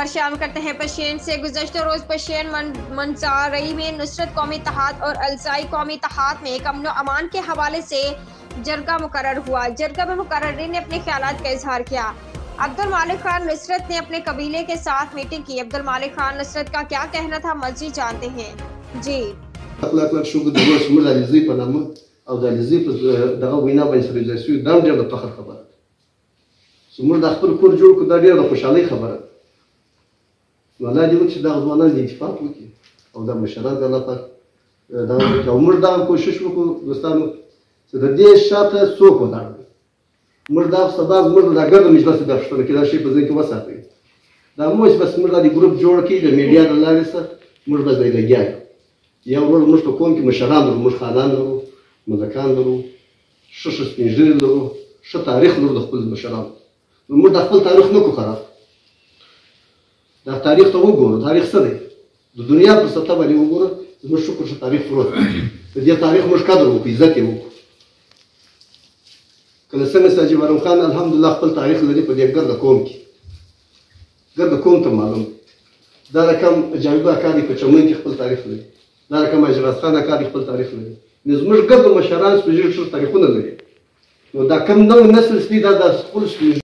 खबर शामिल करते हैं पशियन से। गुज़श्ता रोज पशियन मंसारई में नुसरत कौमी इत्तेहाद और अलसाई कौमी इत्तेहाद में अमन व अमान के हवाले से जरगा मुकर्रर हुआ। जरगा में मुकर्ररीन ने अपने ख्यालात का इजहार किया। अब्दुल मालिक खान नुसरत ने अपने कबीले के साथ मीटिंग की। अब्दुल मालिक खान नुसरत का क्या कहना था, मज़ीद जानते हैं। जी زموږ د خپل کور جوړ کړو، دا ډېره د خوشحالۍ خبره ده. نو الله دې وکړي چې دغه ځوانان دې اتفاق وکړي او دا مشران د الله پاک دغه وکړي او موږ دغه کوشش وکړو دوستانو چې د دې شاته څوک ودانوي. موږ دا سبا زموږ د ګرد مجلس دا پوښتنه کې دا شی په ذهن کې وساتئ. دا موږ بس موږ دا د ګروپ جوړ کړي د میډیا د لارې سره موږ بس دی لګیا یو. یو ورځ موږ په قوم کې مشران لرو، موږ خانان لرو، ملکان لرو، ښه ښه سپین ږیري لرو، ښه تاریخ لرو د خپل مشرانو. موږ د خپل تاریخ نه کو خراب. دا تاریخ ته وګورو، تاریخ څه دی؟ د دنیا په سطح باندې وګوره، زموږ شکر چې تاریخ پروت دی. د دې تاریخ موږ قدر وکړو، عزت یې وکړو. کله څنګه چې حاجي بارم خان الحمدلله خپل تاریخ لري په دې ګرده قوم کې. ګرده قوم ته معلوم دی. دا رقم جاوید اکا دی په چمن کې خپل تاریخ لري. دا رقم اجراز خان اکا دی خپل تاریخ لري. نو زموږ ګرده مشران سپین ږیري ټول تاریخونه لري. نو دا کم نوی نسل سپي دا د خپل